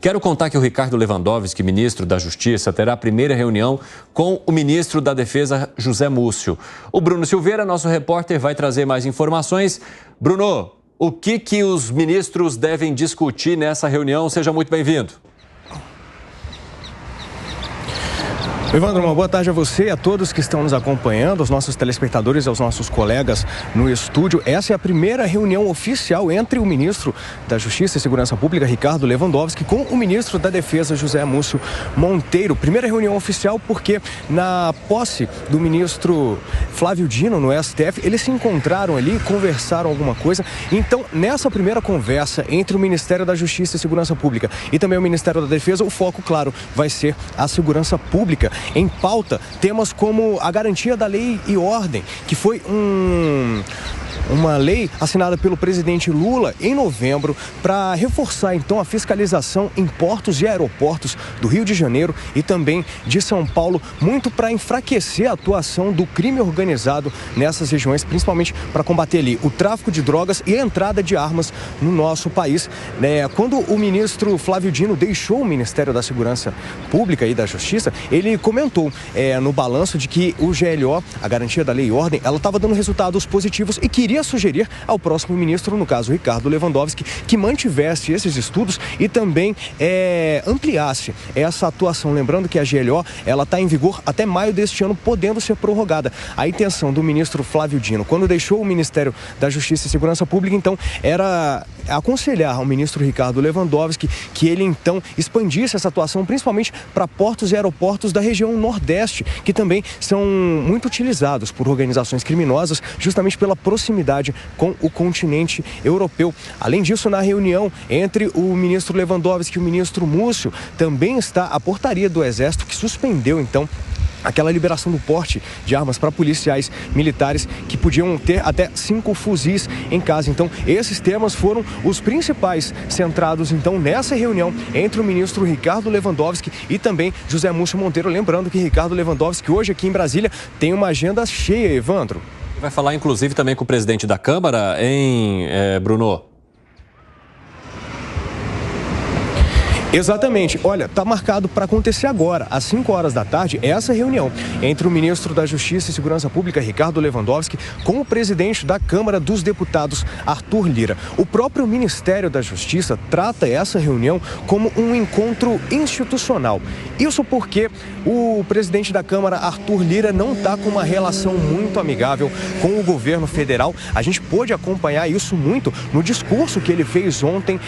Quero contar que o Ricardo Lewandowski, ministro da Justiça, terá a primeira reunião com o ministro da Defesa, José Múcio. O Bruno Silveira, nosso repórter, vai trazer mais informações. Bruno, o que os ministros devem discutir nessa reunião? Seja muito bem-vindo. Evandro, uma boa tarde a você e a todos que estão nos acompanhando, aos nossos telespectadores e aos nossos colegas no estúdio. Essa é a primeira reunião oficial entre o ministro da Justiça e Segurança Pública, Ricardo Lewandowski, com o ministro da Defesa, José Múcio Monteiro. Primeira reunião oficial porque na posse do ministro Flávio Dino no STF, eles se encontraram ali, conversaram alguma coisa. Então, nessa primeira conversa entre o Ministério da Justiça e Segurança Pública e também o Ministério da Defesa, o foco, claro, vai ser a segurança pública. Em pauta, temas como a garantia da lei e ordem, que foi uma lei assinada pelo presidente Lula em novembro para reforçar então a fiscalização em portos e aeroportos do Rio de Janeiro e também de São Paulo, muito para enfraquecer a atuação do crime organizado nessas regiões, principalmente para combater ali o tráfico de drogas e a entrada de armas no nosso país. Quando o ministro Flávio Dino deixou o Ministério da Segurança Pública e da Justiça, ele comentou no balanço de que o GLO, a garantia da lei e ordem, ela estava dando resultados positivos e queria sugerir ao próximo ministro, no caso Ricardo Lewandowski, que mantivesse esses estudos e também ampliasse essa atuação. Lembrando que a GLO ela está em vigor até maio deste ano, podendo ser prorrogada. A intenção do ministro Flávio Dino, quando deixou o Ministério da Justiça e Segurança Pública, então, era aconselhar ao ministro Ricardo Lewandowski que ele então expandisse essa atuação, principalmente para portos e aeroportos da região Nordeste, que também são muito utilizados por organizações criminosas, justamente pela proximidade com o continente europeu. Além disso, na reunião entre o ministro Lewandowski e o ministro Múcio, também está a portaria do Exército, que suspendeu então aquela liberação do porte de armas para policiais militares que podiam ter até 5 fuzis em casa. Então, esses temas foram os principais centrados, então, nessa reunião entre o ministro Ricardo Lewandowski e também José Múcio Monteiro. Lembrando que Ricardo Lewandowski, hoje aqui em Brasília, tem uma agenda cheia, Evandro. Vai falar, inclusive, também com o presidente da Câmara, hein, Bruno? Exatamente. Olha, está marcado para acontecer agora, às 5 horas da tarde, essa reunião entre o ministro da Justiça e Segurança Pública, Ricardo Lewandowski, com o presidente da Câmara dos Deputados, Arthur Lira. O próprio Ministério da Justiça trata essa reunião como um encontro institucional. Isso porque o presidente da Câmara, Arthur Lira, não está com uma relação muito amigável com o governo federal. A gente pôde acompanhar isso muito no discurso que ele fez ontem,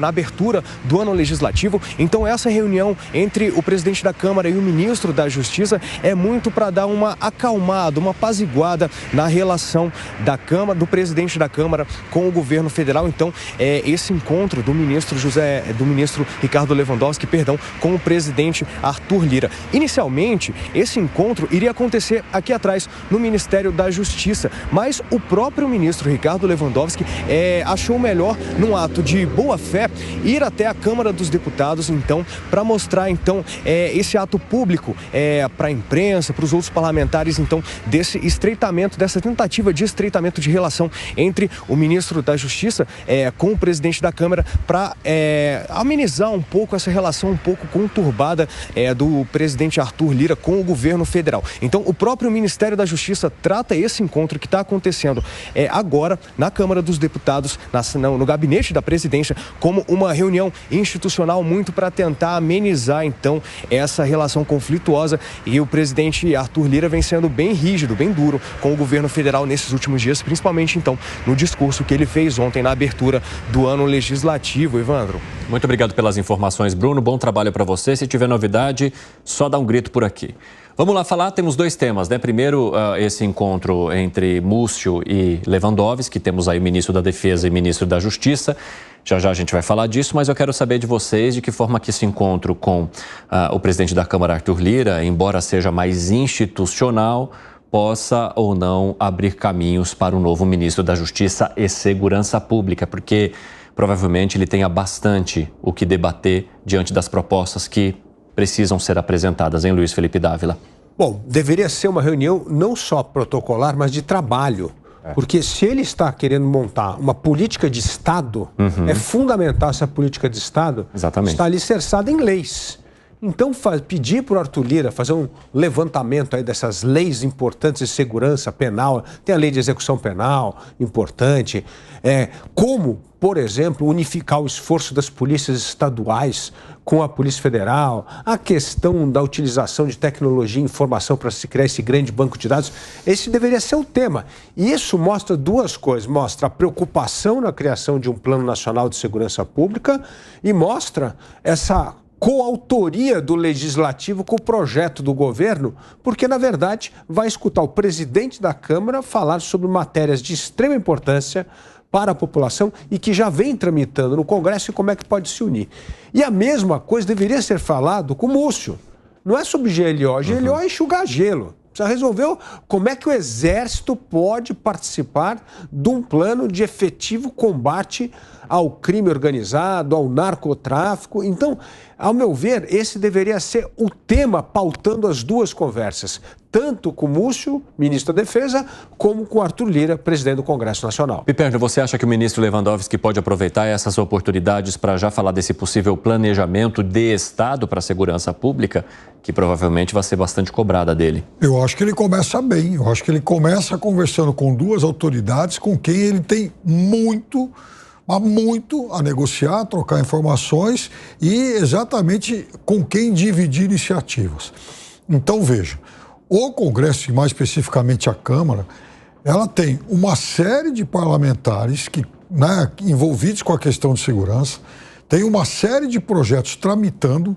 na abertura do ano legislativo. Então, essa reunião entre o presidente da Câmara e o ministro da Justiça é muito para dar uma acalmada, uma apaziguada na relação da Câmara, do presidente da Câmara com o governo federal. Então, esse encontro do ministro Ricardo Lewandowski, com o presidente Arthur Lira. Inicialmente, esse encontro iria acontecer aqui atrás, no Ministério da Justiça, mas o próprio ministro Ricardo Lewandowski achou melhor, num ato de boa-fé, ir até a Câmara dos Deputados, então, para mostrar, então, esse ato público para a imprensa, para os outros parlamentares, então, desse estreitamento, dessa tentativa de estreitamento de relação entre o ministro da Justiça com o presidente da Câmara, para amenizar um pouco essa relação um pouco conturbada do presidente Arthur Lira com o governo federal. Então, o próprio Ministério da Justiça trata esse encontro que está acontecendo agora na Câmara dos Deputados, no gabinete da presidência, como uma reunião institucional muito para tentar amenizar, então, essa relação conflituosa. E o presidente Arthur Lira vem sendo bem rígido, bem duro com o governo federal nesses últimos dias, principalmente, então, no discurso que ele fez ontem na abertura do ano legislativo. Evandro. Muito obrigado pelas informações, Bruno. Bom trabalho para você. Se tiver novidade, só dá um grito por aqui. Vamos lá falar, temos 2 temas, né? Primeiro, esse encontro entre Múcio e Lewandowski, temos aí o ministro da Defesa e o ministro da Justiça. Já já a gente vai falar disso, mas eu quero saber de vocês de que forma que esse encontro com o presidente da Câmara, Arthur Lira, embora seja mais institucional, possa ou não abrir caminhos para o novo ministro da Justiça e Segurança Pública, porque provavelmente ele tenha bastante o que debater diante das propostas que precisam ser apresentadas, hein, Luiz Felipe Dávila? Bom, deveria ser uma reunião não só protocolar, mas de trabalho. Porque se ele está querendo montar uma política de Estado, é fundamental essa política de Estado estar alicerçada em leis. Então, pedir para o Arthur Lira fazer um levantamento aí dessas leis importantes de segurança penal, tem a lei de execução penal importante, como, por exemplo, unificar o esforço das polícias estaduais com a Polícia Federal, a questão da utilização de tecnologia e informação para se criar esse grande banco de dados, esse deveria ser o tema. E isso mostra duas coisas, mostra a preocupação na criação de um Plano Nacional de Segurança Pública e mostra essa coautoria do Legislativo com o projeto do governo, porque, na verdade, vai escutar o presidente da Câmara falar sobre matérias de extrema importância para a população e que já vem tramitando no Congresso e como é que pode se unir. E a mesma coisa deveria ser falado com o Múcio. Não é sobre GLO. GLO é enxugar gelo. Precisa resolver como é que o Exército pode participar de um plano de efetivo combate ao crime organizado, ao narcotráfico. Então, ao meu ver, esse deveria ser o tema pautando as duas conversas, tanto com o Múcio, ministro da Defesa, como com o Arthur Lira, presidente do Congresso Nacional. Piperno, você acha que o ministro Lewandowski pode aproveitar essas oportunidades para já falar desse possível planejamento de Estado para a segurança pública, que provavelmente vai ser bastante cobrada dele? Eu acho que ele começa bem. Eu acho que ele começa conversando com duas autoridades com quem ele tem muito a negociar, a trocar informações e exatamente com quem dividir iniciativas. Então, veja, o Congresso, e mais especificamente a Câmara, ela tem uma série de parlamentares envolvidos com a questão de segurança, tem uma série de projetos tramitando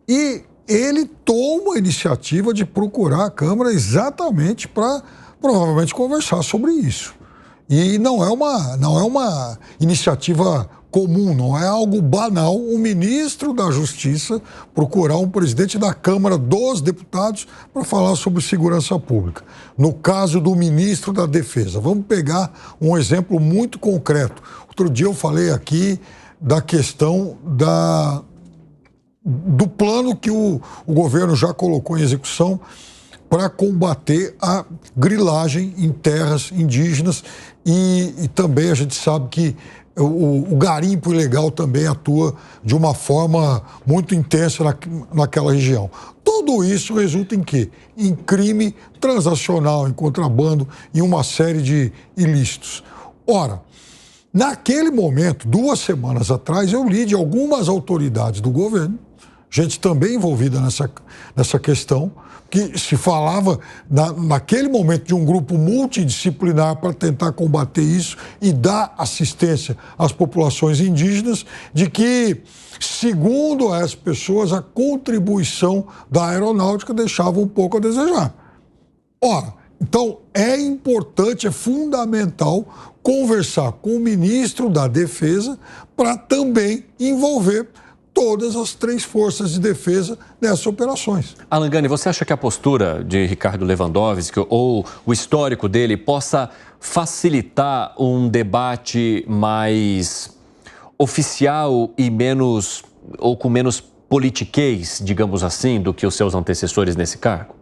e ele toma a iniciativa de procurar a Câmara exatamente para provavelmente conversar sobre isso. E não é uma iniciativa comum, não é algo banal o ministro da Justiça procurar um presidente da Câmara dos Deputados para falar sobre segurança pública. No caso do ministro da Defesa, vamos pegar um exemplo muito concreto. Outro dia eu falei aqui da questão do plano que o governo já colocou em execução para combater a grilagem em terras indígenas e também a gente sabe que o garimpo ilegal também atua de uma forma muito intensa naquela região. Tudo isso resulta em quê? Em crime transacional, em contrabando e uma série de ilícitos. Ora, naquele momento, 2 semanas atrás, eu li de algumas autoridades do governo, gente também envolvida nessa questão, que se falava naquele momento de um grupo multidisciplinar para tentar combater isso e dar assistência às populações indígenas, de que, segundo as pessoas, a contribuição da aeronáutica deixava um pouco a desejar. Ora, então é importante, é fundamental conversar com o ministro da Defesa para também envolver todas as 3 forças de defesa nessas operações. Alan Gani, você acha que a postura de Ricardo Lewandowski ou o histórico dele possa facilitar um debate mais oficial e com menos politiquês, digamos assim, do que os seus antecessores nesse cargo?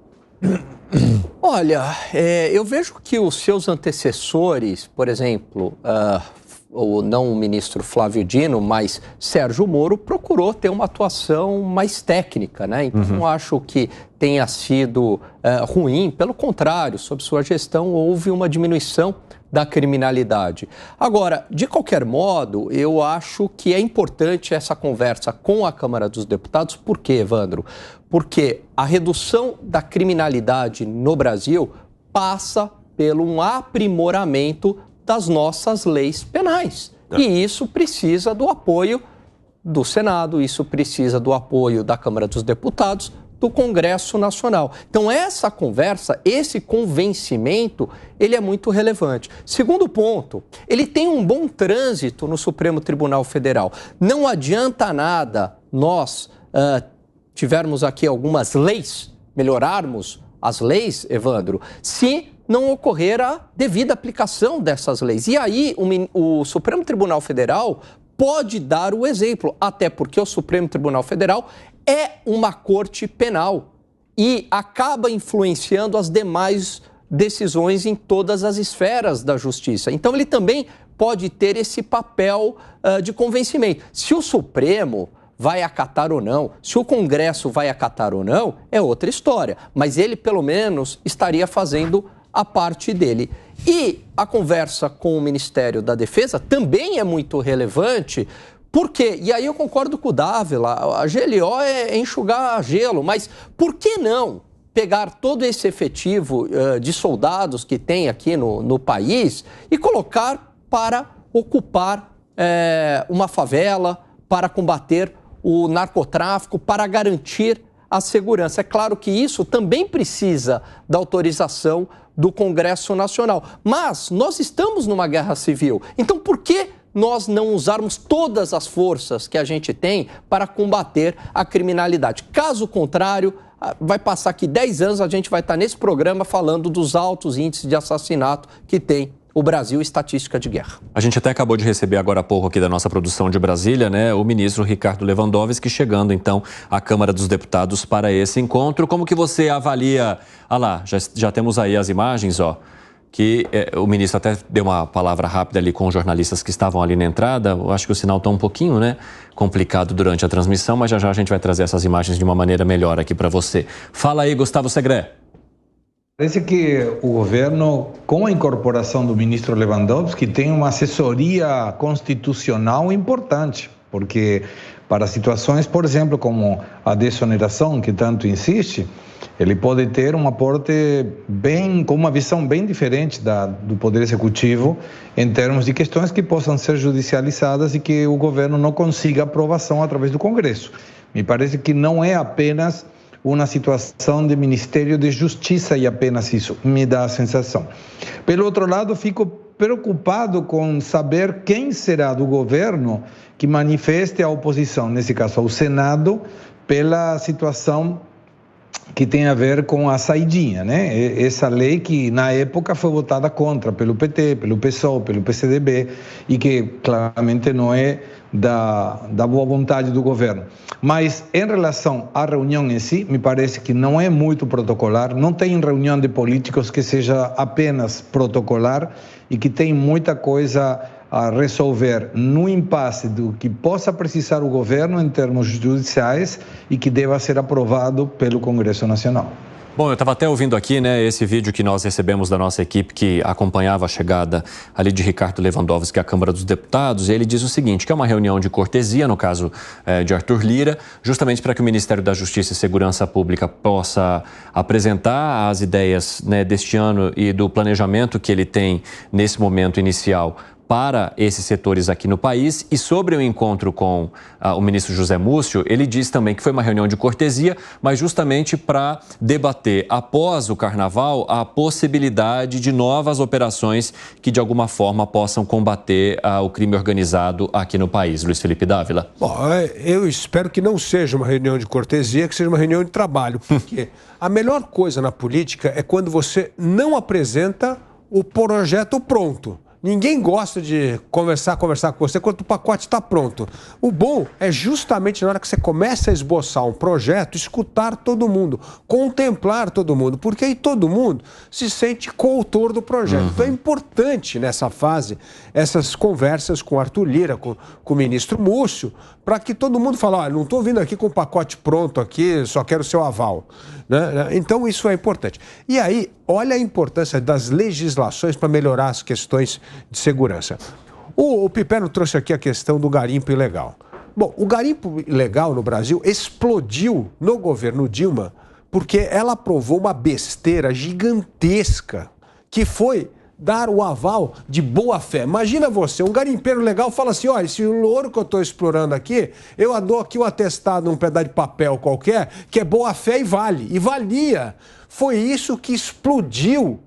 Olha, eu vejo que os seus antecessores, por exemplo, não o ministro Flávio Dino, mas Sérgio Moro, procurou ter uma atuação mais técnica, né? Então, não acho que tenha sido ruim, pelo contrário, sob sua gestão houve uma diminuição da criminalidade. Agora, de qualquer modo, eu acho que é importante essa conversa com a Câmara dos Deputados. Por quê, Evandro? Porque a redução da criminalidade no Brasil passa pelo um aprimoramento das nossas leis penais. E isso precisa do apoio do Senado, isso precisa do apoio da Câmara dos Deputados, do Congresso Nacional. Então, essa conversa, esse convencimento, ele é muito relevante. Segundo ponto, ele tem um bom trânsito no Supremo Tribunal Federal. Não adianta nada nós tivermos aqui algumas leis, melhorarmos as leis, Evandro, se não ocorrer a devida aplicação dessas leis. E aí o Supremo Tribunal Federal pode dar o exemplo, até porque o Supremo Tribunal Federal é uma corte penal e acaba influenciando as demais decisões em todas as esferas da justiça. Então, ele também pode ter esse papel de convencimento. Se o Supremo vai acatar ou não, se o Congresso vai acatar ou não, é outra história. Mas ele, pelo menos, estaria fazendo a parte dele. E a conversa com o Ministério da Defesa também é muito relevante, porque, e aí eu concordo com o Dávila, a GLO é enxugar gelo, mas por que não pegar todo esse efetivo de soldados que tem aqui no país e colocar para ocupar uma favela, para combater o narcotráfico, para garantir a segurança? É claro que isso também precisa da autorização do Congresso Nacional, mas nós estamos numa guerra civil, então por que nós não usarmos todas as forças que a gente tem para combater a criminalidade? Caso contrário, vai passar aqui 10 anos, a gente vai estar nesse programa falando dos altos índices de assassinato que tem o Brasil, estatística de guerra. A gente até acabou de receber agora há pouco aqui da nossa produção de Brasília, né, o ministro Ricardo Lewandowski chegando então à Câmara dos Deputados para esse encontro. Como que você avalia? Ah lá, já temos aí as imagens, ó, que o ministro até deu uma palavra rápida ali com os jornalistas que estavam ali na entrada. Eu acho que o sinal está um pouquinho, né, complicado durante a transmissão, mas já a gente vai trazer essas imagens de uma maneira melhor aqui para você. Fala aí, Gustavo Segré. Parece que o governo, com a incorporação do ministro Lewandowski, tem uma assessoria constitucional importante, porque para situações, por exemplo, como a desoneração, que tanto insiste, ele pode ter um aporte com uma visão bem diferente do Poder Executivo em termos de questões que possam ser judicializadas e que o governo não consiga aprovação através do Congresso. Me parece que não é apenas uma situação de Ministério de Justiça e apenas isso, me dá a sensação. Pelo outro lado, fico preocupado com saber quem será do governo que manifeste a oposição, nesse caso ao Senado, pela situação que tem a ver com a saidinha, né? Essa lei que na época foi votada contra pelo PT, pelo PSOL, pelo PCdoB e que claramente não é da boa vontade do governo. Mas em relação à reunião em si, me parece que não é muito protocolar, não tem reunião de políticos que seja apenas protocolar e que tem muita coisa a resolver no impasse do que possa precisar o governo em termos judiciais e que deva ser aprovado pelo Congresso Nacional. Bom, eu estava até ouvindo aqui, né, esse vídeo que nós recebemos da nossa equipe que acompanhava a chegada ali de Ricardo Lewandowski à Câmara dos Deputados, e ele diz o seguinte, que é uma reunião de cortesia, no caso de Arthur Lira, justamente para que o Ministério da Justiça e Segurança Pública possa apresentar as ideias, né, deste ano e do planejamento que ele tem nesse momento inicial para esses setores aqui no país. E sobre o encontro com o ministro José Múcio, ele diz também que foi uma reunião de cortesia, mas justamente para debater, após o Carnaval, a possibilidade de novas operações que, de alguma forma, possam combater o crime organizado aqui no país. Luiz Felipe Dávila. Bom, eu espero que não seja uma reunião de cortesia, que seja uma reunião de trabalho, porque a melhor coisa na política é quando você não apresenta o projeto pronto. Ninguém gosta de conversar com você quando o pacote está pronto. O bom é justamente na hora que você começa a esboçar um projeto, escutar todo mundo, contemplar todo mundo, porque aí todo mundo se sente coautor do projeto. Então é importante nessa fase essas conversas com Arthur Lira, com o ministro Múcio, para que todo mundo fale, olha, não estou vindo aqui com o pacote pronto aqui, só quero o seu aval. Né? Então isso é importante. E aí, olha a importância das legislações para melhorar as questões de segurança. O Piperno trouxe aqui a questão do garimpo ilegal. Bom, o garimpo ilegal no Brasil explodiu no governo Dilma porque ela aprovou uma besteira gigantesca que foi dar o aval de boa fé. Imagina você, um garimpeiro legal fala assim, olha, esse ouro que eu estou explorando aqui, eu dou aqui um atestado num pedaço de papel qualquer, que é boa fé e vale. E valia. Foi isso que explodiu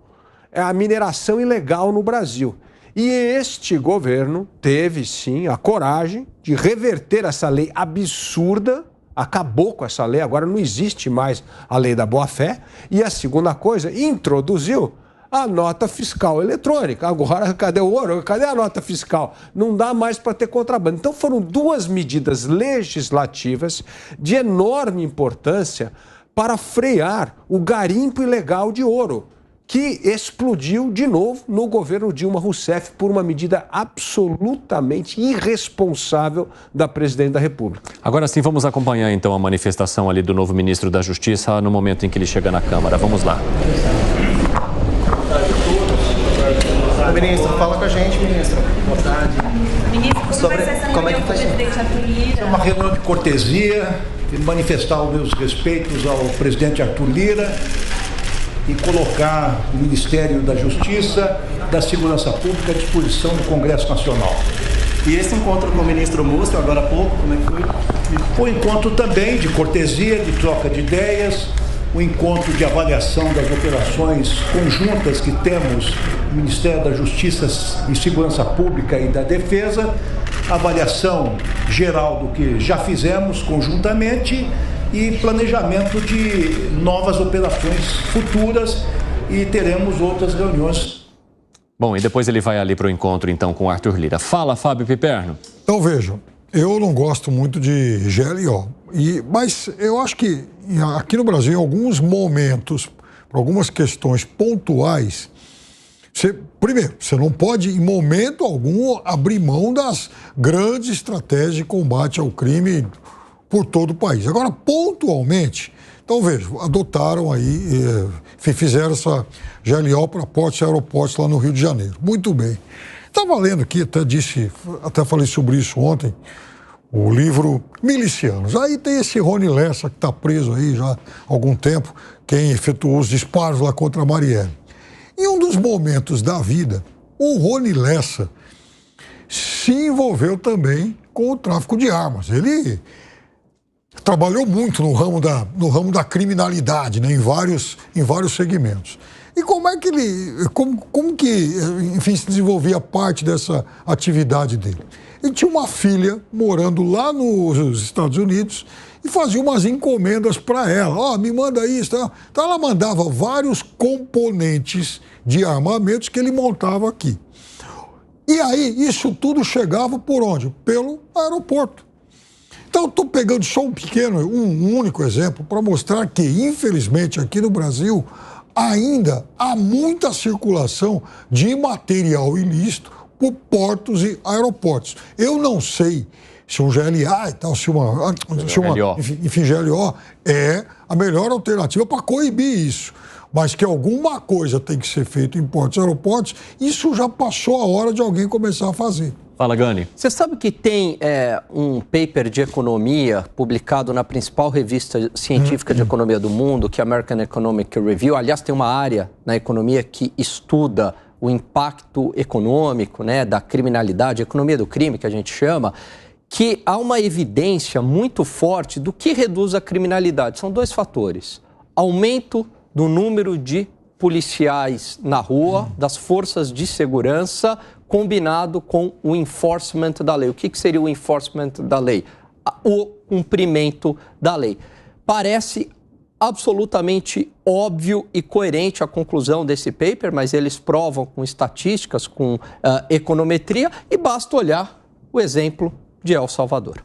a mineração ilegal no Brasil. E este governo teve, sim, a coragem de reverter essa lei absurda, acabou com essa lei, agora não existe mais a lei da boa-fé. E a segunda coisa, introduziu a nota fiscal eletrônica. Agora, cadê o ouro? Cadê a nota fiscal? Não dá mais para ter contrabando. Então, foram duas medidas legislativas de enorme importância para frear o garimpo ilegal de ouro, que explodiu de novo no governo Dilma Rousseff por uma medida absolutamente irresponsável da presidente da República. Agora sim, vamos acompanhar então a manifestação ali do novo ministro da Justiça no momento em que ele chega na Câmara. Vamos lá. Ministro, fala com a gente, ministro. Boa tarde. Ministro, como vai ser essa reunião com o presidente Arthur Lira? É uma reunião de cortesia, de manifestar os meus respeitos ao presidente Arthur Lira e colocar o Ministério da Justiça, da Segurança Pública à disposição do Congresso Nacional. E esse encontro com o ministro Múcio, agora há pouco, como é que foi? Foi um encontro também de cortesia, de troca de ideias, um encontro de avaliação das operações conjuntas que temos no Ministério da Justiça e Segurança Pública e da Defesa, avaliação geral do que já fizemos conjuntamente e planejamento de novas operações futuras, e teremos outras reuniões. Bom, e depois ele vai ali para o encontro então com o Arthur Lira. Fala, Fábio Piperno. Então vejam, eu não gosto muito de GLO, mas eu acho que aqui no Brasil, em alguns momentos, por algumas questões pontuais, primeiro, você não pode, em momento algum, abrir mão das grandes estratégias de combate ao crime por todo o país. Agora, pontualmente, então veja, adotaram aí, fizeram essa GLO para portos e aeroportos lá no Rio de Janeiro. Muito bem. Estava lendo aqui, até falei sobre isso ontem, o livro Milicianos. Aí tem esse Rony Lessa, que está preso aí já há algum tempo, quem efetuou os disparos lá contra a Marielle. Em um dos momentos da vida, o Rony Lessa se envolveu também com o tráfico de armas. Ele trabalhou muito no ramo da criminalidade, né, em vários segmentos. E como é que como que, enfim, se desenvolvia parte dessa atividade dele? Ele tinha uma filha morando lá nos Estados Unidos e fazia umas encomendas para ela. Me manda isso. Então ela mandava vários componentes de armamentos que ele montava aqui. E aí isso tudo chegava por onde? Pelo aeroporto. Então eu estou pegando só um único exemplo para mostrar que, infelizmente, aqui no Brasil, ainda há muita circulação de material ilícito por portos e aeroportos. Eu não sei se um GLA e tal, enfim, GLO é a melhor alternativa para coibir isso. Mas que alguma coisa tem que ser feita em portos e aeroportos, isso já passou a hora de alguém começar a fazer. Fala, Gani. Você sabe que tem um paper de economia publicado na principal revista científica de economia do mundo, que é a American Economic Review. Aliás, tem uma área na economia que estuda o impacto econômico, né, da criminalidade, economia do crime, que a gente chama, que há uma evidência muito forte do que reduz a criminalidade. São dois fatores: aumento do número de policiais na rua, das forças de segurança, combinado com o enforcement da lei. O que seria o enforcement da lei? O cumprimento da lei. Parece absolutamente óbvio e coerente a conclusão desse paper, mas eles provam com estatísticas, com econometria, e basta olhar o exemplo de El Salvador.